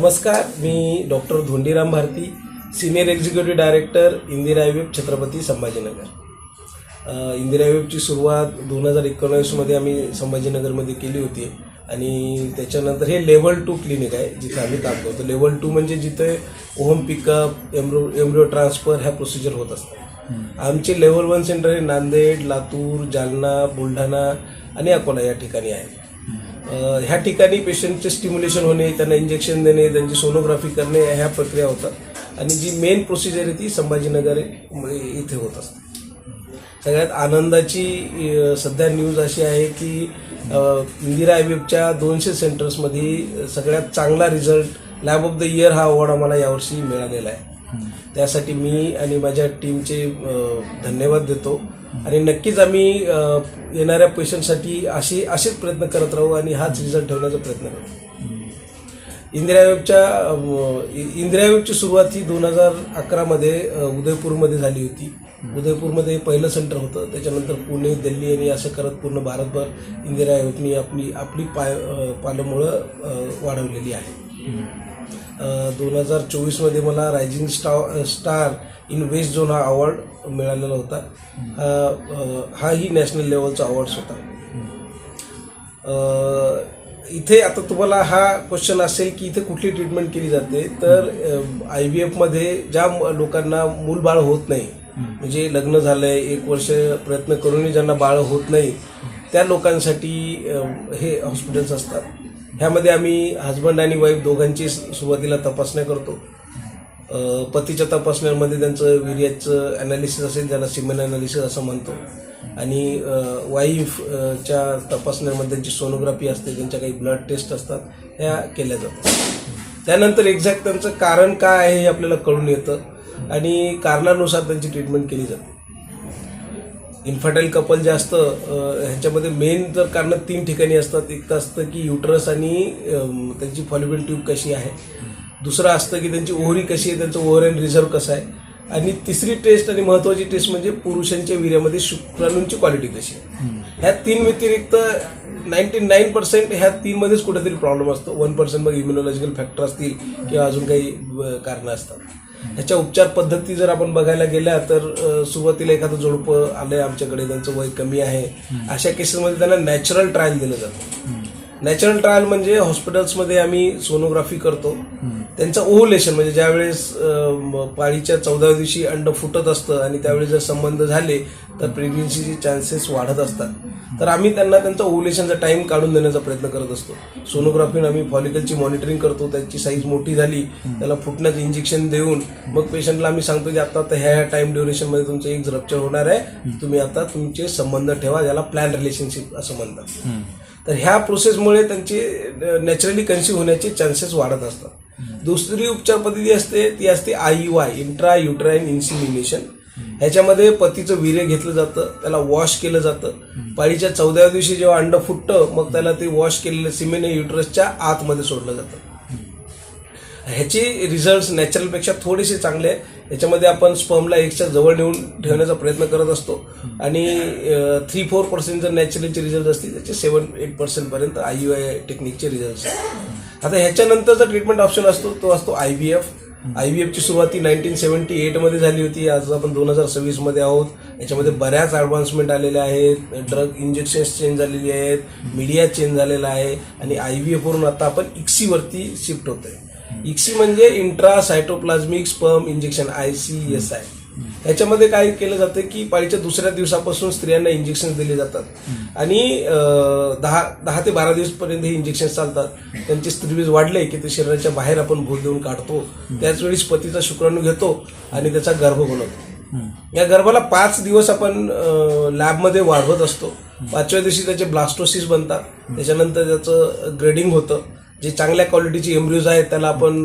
नमस्कार, मी doctor Dhondiram Bharati, senior executive director Indira IVF Chhatrapati Sambhajinagar. Indira आयव्हीएफची सुरुवात 2019मध्ये आम्ही संभाजीनगरमध्ये केली होती आणि त्याच्यानंतर हे लेवल 2 क्लिनिक आहे जिथे आम्ही काम करतो. लेवल 2 म्हणजे जिथे होम पिकअप, एम्ब्रिओ ट्रान्सफर ह्या प्रोसिजर होत असतात. आमचे लेवल 1 सेंटर हे नांदेड, लातूर, जालना, बुलढाणा आणि अकोला या ठिकाणी आहे. ह्या ठिकाणी पेशंटचे स्टिम्युलेशन होणे, त्यांना इंजेक्शन देणे, त्यांची सोनोग्राफी करणे ह्या प्रक्रिया होतात आणि जी मेन प्रोसिजर आहे ती संभाजीनगर इथे होत असते. सगळ्यात आनंदाची सध्या न्यूज अशी आहे की इंदिरा आयव्हीएफच्या 200 सेंटर्समध्ये सगळ्यात चांगला result lab of the year हा अवॉर्ड आम्हाला यावर्षी मिळालेला आहे. त्यासाठी मी आणि माझ्या टीमचे धन्यवाद देतो आणि नक्कीच आम्ही येणाऱ्या पेशंटसाठी असेच प्रयत्न करत राहू आणि हाच रिझल्ट ठेवण्याचा प्रयत्न करू. इंदिरा आयव्हीएफची सुरुवात ही 2011मध्ये उदयपूरमध्ये झाली होती. उदयपूरमध्ये पहिलं सेंटर होतं, त्याच्यानंतर पुणे, दिल्ली आणि असं करत पूर्ण भारतभर इंदिरा आयव्हीएफनी आपली पालमुळं वाढवलेली आहे. 2024मध्ये मला rising star in waste zone हा अवॉर्ड मिळालेला होता. हाही नॅशनल लेवलचा अवॉर्ड्स होता. इथे आता तुम्हाला हा क्वेश्चन असेल की इथे कुठली ट्रीटमेंट केली जाते, तर IVF-मध्ये ज्या लोकांना मूलबाळ होत नाही, म्हणजे लग्न झालंय 1 वर्ष प्रयत्न करूनही ज्यांना बाळ होत नाही, त्या लोकांसाठी हे हॉस्पिटल्स असतात. ह्यामध्ये आम्ही हजबंड आणि वाईफ दोघांची सुरुवातीला तपासण्या करतो. पतीच्या तपासण्यामध्ये त्यांचं वीर्याचं ॲनालिसिस असेल, ज्याला सिमेन ॲनालिसिस असं म्हणतो, आणि वाईफच्या तपासण्यामध्ये त्यांची सोनोग्राफी असते, त्यांच्या काही ब्लड टेस्ट असतात, ह्या केल्या जातात. त्यानंतर एक्झॅक्ट त्यांचं कारण काय आहे हे आपल्याला कळून येतं आणि कारणानुसार त्यांची ट्रीटमेंट केली जाते. इन्फर्टाईल कपल जे असतं ह्याच्यामध्ये मेन जर कारणं 3 ठिकाणी असतात. एक तर असतं की युटरस आणि त्यांची फॉलिपिन ट्यूब कशी आहे, दुसरं असतं की त्यांची ओव्हरी कशी आहे, त्यांचं ओव्हराईन रिझर्व कसं आहे, आणि तिसरी टेस्ट आणि महत्त्वाची टेस्ट म्हणजे पुरुषांच्या वीर्यामध्ये शुक्राणूंची क्वालिटी कशी आहे. ह्या 3 व्यतिरिक्त 99% ह्या 3मध्येच कुठेतरी प्रॉब्लेम असतो. 1% मग इम्युनॉलॉजिकल फॅक्टर असतील किंवा अजून काही कारणं असतात. ह्याच्या उपचार पद्धती जर आपण बघायला गेल्या तर सुरुवातीला एखादं जोडपं आलंय आमच्याकडे, त्यांचं वय कमी आहे, अशा केसेसमध्ये त्यांना नॅचरल ट्रायल दिलं जातं. नॅचरल ट्रायल म्हणजे हॉस्पिटल्समध्ये आम्ही सोनोग्राफी करतो, त्यांचं ओव्हुलेशन म्हणजे ज्यावेळेस पाळीच्या 14व्या दिवशी अंड फुटत असतं आणि त्यावेळेस जर संबंध झाले तर प्रेग्नन्सीचे चान्सेस वाढत असतात, तर आम्ही त्यांना त्यांचा ओव्हुलेशनचा टाईम काढून देण्याचा प्रयत्न करत असतो. सोनोग्राफीनं आम्ही फॉलिकलची मॉनिटरिंग करतो, त्याची साईज मोठी झाली त्याला फुटण्याचं इंजेक्शन देऊन मग पेशंटला आम्ही सांगतो की आता ह्या टाईम ड्युरेशनमध्ये तुमचं एक रप्चर होणार आहे, तुम्ही आता तुमचे संबंध ठेवा, ज्याला प्लॅन रिलेशनशिप असं म्हणतात. तर ह्या प्रोसेसमुळे त्यांचे नॅचरली कन्सीव्ह होण्याचे चान्सेस वाढत असतात. दुसरी उपचार पद्धती असते ती असते IUI, इंट्रा युट्राईन इन्सिमिनेशन. ह्याच्यामध्ये पतीचं वीर्य घेतलं जातं, त्याला वॉश केलं जातं. पाळीच्या 14व्या दिवशी जेव्हा अंड फुटतं मग त्याला ते वॉश केलेलं सिमेन युटरसच्या आतमध्ये सोडलं जातं. ह्याचे रिझल्ट्स नॅचरलपेक्षा थोडेसे चांगले आहे. याच्यामध्ये आपण स्पर्मला एगच्या जवळ नेऊन ठेवण्याचा प्रयत्न करत असतो आणि 3-4% जर नॅचरलचे रिझल्ट असतील त्याचे 7-8% पर्यंत IUI टेक्निकचे रिझल्ट असतात. आता ह्याच्यानंतरचा ट्रीटमेंट ऑप्शन असतो तो असतो IVF. IVFची सुरुवात 1978मध्ये झाली होती. आज आपण 2026मध्ये आहोत. याच्यामध्ये बऱ्याच ॲडव्हान्समेंट आलेल्या आहेत, ड्रग इंजेक्शन्स चेंज झालेली आहेत, मीडिया चेंज झालेला आहे आणि IVFवरून आता आपण ICSI शिफ्ट होतोय. ICSI म्हणजे इंट्रा सायटोप्लाझ्मिक स्पर्म इंजेक्शन, ICSI. ह्याच्यामध्ये काय केलं जातं की पाळीच्या 2ऱ्या दिवसापासून स्त्रियांना इंजेक्शन दिले जातात आणि 10 ते 12 दिवसपर्यंत हे इंजेक्शन चालतात. त्यांचे स्त्रीबीज वाढले की ते शरीराच्या बाहेर आपण भूल देऊन काढतो. त्याच वेळी पतीचा शुक्राणू घेतो आणि त्याचा गर्भ बनवतो. या गर्भाला 5 दिवस आपण लॅबमध्ये वाढवत असतो. 5व्या दिवशी त्याचे ब्लास्टोसिस बनतात. त्याच्यानंतर त्याचं ग्रेडिंग होतं. जे चांगल्या क्वालिटीची एम्ब्रिओज आहेत त्याला आपण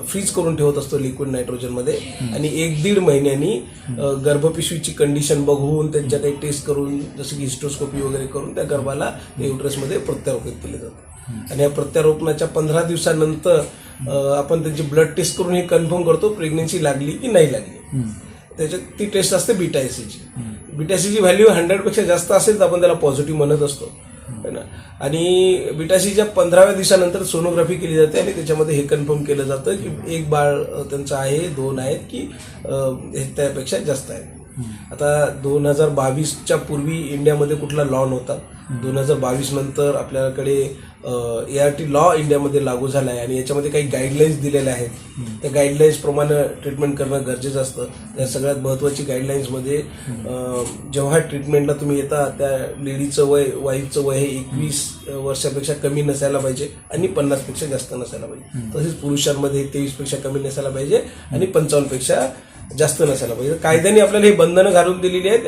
फ्रीज करून ठेवत असतो लिक्विड नायट्रोजनमध्ये आणि 1-1.5 महिन्यांनी गर्भपिशवीची कंडिशन बघून त्यांच्या काही टेस्ट करून जसं की हिस्टोस्कोपी वगैरे करून त्या गर्भाला युटरसमध्ये प्रत्यारोपित केले जातं. आणि या प्रत्यारोपणाच्या 15 दिवसानंतर आपण त्यांची ब्लड टेस्ट करून हे कन्फर्म करतो प्रेग्नन्सी लागली की नाही लागली. त्याच्यात ती टेस्ट असते बीटा एसीची. बीटा एसीची व्हॅल्यू 100पेक्षा जास्त असेल तर आपण त्याला पॉझिटिव्ह म्हणत असतो है ना. आणि बिटासीच्या 15व्या दिवसानंतर सोनोग्राफी केली जाते आणि त्याच्यामध्ये हे कन्फर्म केलं जातं की एक बाळ त्यांचं आहे, 2 आहेत की त्यापेक्षा जास्त आहे. आता 2022च्या पूर्वी इंडियामध्ये कुठला लॉ नव्हता. 2022 नंतर आपल्याकडे ART लॉ इंडियामध्ये लागू झाला आहे आणि याच्यामध्ये काही गाईडलाईन्स दिलेल्या आहेत. त्या गाईडलाईन्स प्रमाणे ट्रीटमेंट करणं गरजेचं असतं. या सगळ्यात महत्त्वाची गाईडलाईन्समध्ये जेव्हा ट्रीटमेंटला तुम्ही येता त्या लेडीचं वय, वाईफचं वय हे 21 वर्षापेक्षा कमी नसायला पाहिजे आणि 50पेक्षा जास्त नसायला पाहिजे. तसेच पुरुषांमध्ये 23पेक्षा कमी नसायला पाहिजे आणि 55पेक्षा जास्त नसायला पाहिजे. कायद्याने आपल्याला हे बंधनं घालून दिलेली आहेत.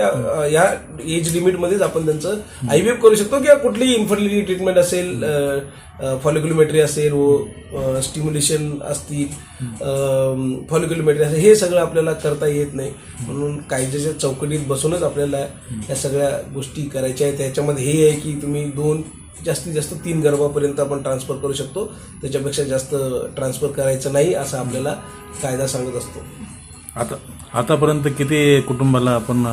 या एज लिमिटमध्येच आपण त्यांचं IVF करू शकतो किंवा कुठलीही इन्फर्टिलिटी ट्रीटमेंट असेल, फॉलिक्युलोमेट्री असेल, स्टिम्युलेशन असतील, फॉलिक्युलोमेट्री असेल, हे सगळं आपल्याला करता येत नाही. म्हणून कायद्याच्या चौकटीत बसूनच आपल्याला या सगळ्या गोष्टी करायच्या आहेत. त्याच्यामध्ये हे आहे की तुम्ही 2 जास्तीत जास्त 3 गर्भापर्यंत आपण ट्रान्सफर करू शकतो, त्याच्यापेक्षा जास्त ट्रान्सफर करायचं नाही असं आपल्याला कायदा सांगत असतो. आतापर्यंत किती कुटुंबाला आपण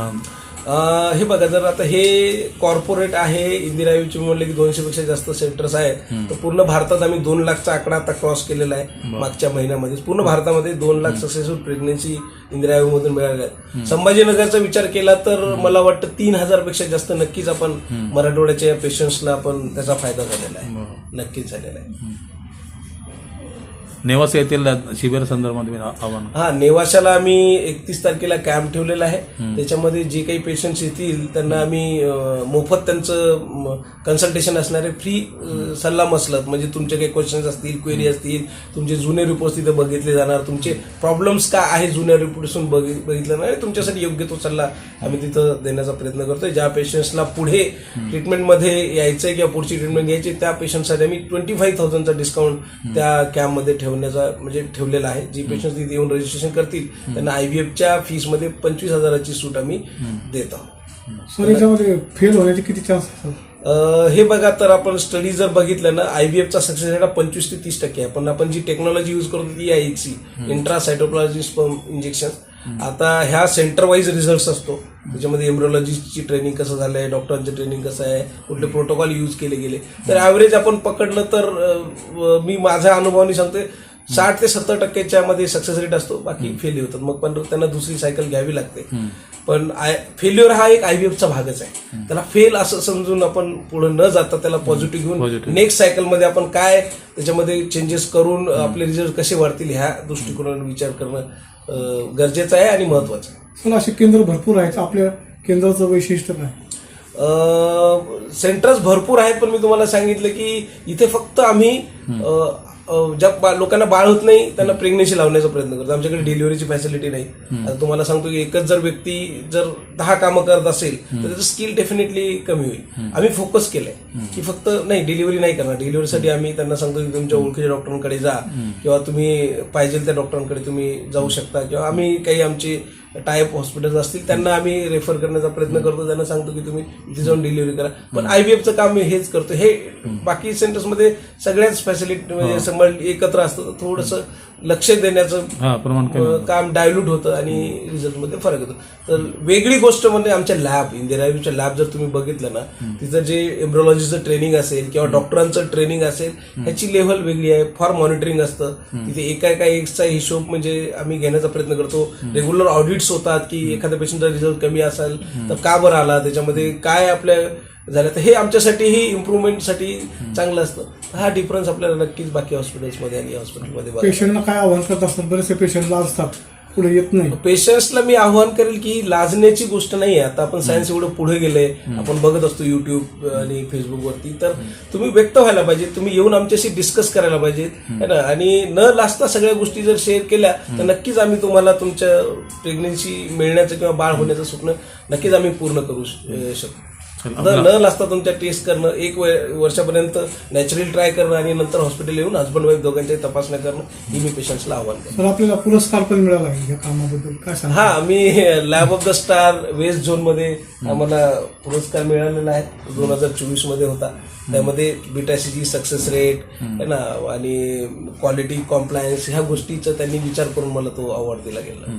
हे बघा, जर आता हे कॉर्पोरेट आहे, इंदिरा आयोगचे म्हणले की 200पेक्षा जास्त सेंटर्स आहेत, तर पूर्ण भारतात आम्ही 2 लाखचा आकडा आता क्रॉस केलेला आहे. मागच्या महिन्यामध्ये पूर्ण भारतामध्ये 2 लाख सक्सेसफुल प्रेग्नन्सी इंदिरा आयोगमधून मिळाल्या आहेत. संभाजीनगरचा विचार केला तर मला वाटतं 3000पेक्षा जास्त नक्कीच आपण मराठवाड्याच्या पेशंट्सला आपण त्याचा फायदा झालेला आहे, नक्कीच झालेला आहे. नेवासा येथील शिबिर संदर्भात आव्हान नेवाशाला आम्ही 31 तारखेला कॅम्प ठेवलेला आहे. त्याच्यामध्ये जे काही पेशंट्स येतील त्यांना आम्ही मोफत त्यांचं कन्सल्टेशन असणारे फ्री सल्ला मसलत, म्हणजे तुमचे काही क्वेश्चन्स असतील, क्वेरी असतील, तुमचे जुने रिपोर्ट्स तिथे बघितले जाणार, तुमचे प्रॉब्लेम्स काय आहे जुन्या रिपोर्ट्सून बघितलं जाणार, तुमच्यासाठी योग्य तो सल्ला आम्ही तिथं देण्याचा प्रयत्न करतोय. ज्या पेशंट्सला पुढे ट्रीटमेंटमध्ये यायचंय किंवा पुढची ट्रीटमेंट घ्यायची त्या पेशंटसाठी आम्ही 25,000चा डिस्काउंट त्या कॅम्पमध्ये ठेवलेला आहे. जी पेशंट्स तिथे येऊन रजिस्ट्रेशन करतील त्यांना IVFच्या फीसमध्ये 25,000ची सूट आम्ही देत आहोत. सर, याच्यामध्ये फेल होण्याचे किती चान्स असतात? हे बघा, तर आपण स्टडी जर बघितलं ना, IVFचा सक्सेस रेट 25 ते 30% आहे. पण आपण जी टेक्नॉलॉजी यूज करतो ती IHC, इंट्रासायटोप्लाझ्मिक स्पर्म इंजेक्शन. आता ह्या सेंटर वाईज रिझल्ट असतो, त्याच्यामध्ये एम्ब्रिओलॉजिस्टची ट्रेनिंग कसं झालंय, डॉक्टरांचं ट्रेनिंग कसं आहे, कुठले प्रोटोकॉल यूज केले गेले, तर ॲव्हरेज आपण पकडलं तर मी माझ्या अनुभवाने सांगतोय 60 ते 70% मध्ये सक्सेस रेट असतो. बाकी फेल्युअर होतात, मग पण त्यांना दुसरी सायकल घ्यावी लागते. पण फेल्युअर हा एक IVFचा भागच आहे. त्याला फेल असं समजून आपण पुढे न जाता त्याला पॉझिटिव्ह घेऊन नेक्स्ट सायकलमध्ये आपण काय त्याच्यामध्ये चेंजेस करून आपले रिझल्ट कसे वाढतील ह्या दृष्टिकोनाने विचार करणं गरजेचं आहे आणि महत्वाचं आहे. सर, असे केंद्र भरपूर आहेत, आपल्या केंद्राचं वैशिष्ट्य काय? सेंटर्स भरपूर आहेत, पण मी तुम्हाला सांगितलं की इथे फक्त आम्ही ज्या लोकांना बाळ होत नाही त्यांना प्रेग्नेन्सी लावण्याचा प्रयत्न करतो. आमच्याकडे डिलिव्हरीची फॅसिलिटी नाही. आता तुम्हाला सांगतो की एकच जर व्यक्ती जर 10 कामं करत असेल तर त्याचं स्किल डेफिनेटली कमी होईल. आम्ही फोकस केलंय की फक्त नाही डिलिव्हरी नाही करणार. डिलिव्हरीसाठी आम्ही त्यांना सांगतो की तुमच्या ओळखीच्या डॉक्टरांकडे जा किंवा तुम्ही पाहिजे त्या डॉक्टरांकडे तुम्ही जाऊ शकता, किंवा आम्ही काही आमचे टायप हॉस्पिटल्स असतील त्यांना आम्ही रेफर करण्याचा प्रयत्न करतो. त्यांना सांगतो की तुम्ही इथे जाऊन डिलिव्हरी करा. पण IVFचं काम मी हेच करतो. हे बाकी सेंटर्समध्ये सगळ्याच फॅसिलिटी एकत्र असतं, तर थोडंसं लक्ष देण्याचं काम डायल्यूट होतं आणि रिझल्टमध्ये फरक येतो. तर वेगळी गोष्ट म्हणजे आमच्या लॅब, इंदिरा आयोगच्या लॅब जर तुम्ही बघितलं ना, तिथं जे एम्ब्रिओलॉजीचं ट्रेनिंग असेल किंवा डॉक्टरांचं ट्रेनिंग असेल ह्याची लेव्हल वेगळी आहे. फार मॉनिटरिंग असतं तिथे. एका एकचा हिशोब म्हणजे आम्ही घेण्याचा प्रयत्न करतो. रेग्युलर ऑडिट्स होतात की एखाद्या पेशंटचा रिझल्ट कमी असेल तर का बरं आला, त्याच्यामध्ये काय आपल्या झालं, तर हे आमच्यासाठीही इम्प्रूव्हमेंटसाठी चांगलं असतं. हा डिफरन्स आपल्याला नक्कीच बाकी हॉस्पिटल्समध्ये आणि हॉस्पिटलमध्ये पेशंटला काय आव्हान करत असतात? बरेचसे पेशंट लाजतात, पुढे येत नाही. पेशंट्सला मी आव्हान करेल की लाजण्याची गोष्ट नाही आहे. आता आपण सायन्स एवढं पुढे गेलंय, आपण बघत असतो युट्यूब आणि फेसबुकवरती, तर तुम्ही व्यक्त व्हायला पाहिजे, तुम्ही येऊन आमच्याशी डिस्कस करायला पाहिजे है ना. आणि न लाजता सगळ्या गोष्टी जर शेअर केल्या तर नक्कीच आम्ही तुम्हाला तुमच्या प्रेग्नेन्सी मिळण्याचं किंवा बाळ होण्याचं स्वप्न नक्कीच आम्ही पूर्ण करू शकतो. न लाजता तुमच्या टेस्ट करणं, 1 वर्षापर्यंत नॅचरल ट्राय करणं आणि नंतर हॉस्पिटल येऊन हजबंड वाईफ दोघांच्या तपासण्या करणं, ही मी पेशंट्सला आव्हान करतो. तर आपल्याला पुरस्कार पण मिळाला आहे या कामाबद्दल काय सांगा? हा, मी lab of the star west झोनमध्ये आम्हाला पुरस्कार मिळालेला आहे. 2024 मध्ये होता. त्यामध्ये बिटासीची सक्सेस रेट है ना आणि क्वालिटी कॉम्प्लायन्स ह्या गोष्टीचा त्यांनी विचार करून मला तो अवॉर्ड दिला गेला.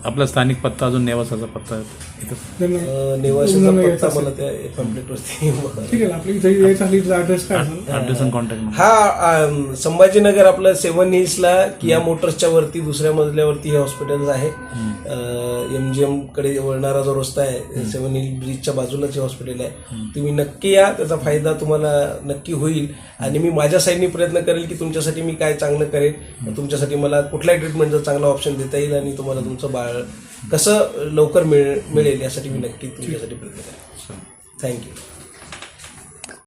आपला स्थानिक पत्ता अजून नेवासाचा पत्ता इथं त्यांना निवासाचा पूर्ण पत्ता यायचं मला त्या पॅम्पलेटवरती ठीक आहे ना, आपल्या इथे यायचं असली तर ऍड्रेस काय असेल? ॲड्रेस आणि कॉन्टॅक्ट नंबर. हा संभाजीनगर आपलं 7 हिल्सला किया मोटर्सच्या वरती दुसऱ्या मजल्यावरती हे हॉस्पिटल आहे. MGM कडे वळणारा जो रस्ता आहे 7 हिल ब्रिजच्या बाजूलाच हे हॉस्पिटल आहे. तुम्ही नक्की या, त्याचा फायदा तुम्हाला नक्की होईल आणि मी माझ्या साईडनी प्रयत्न करेल की तुमच्यासाठी मी काय चांगलं करेन, तुमच्यासाठी मला कुठल्याही ट्रीटमेंटचा चांगला ऑप्शन देता येईल आणि तुम्हाला तुमचं बाळ कसं लवकर मिळेल यासाठी मी नक्की तुमच्यासाठी प्रयत्न करेन. थँक्यू.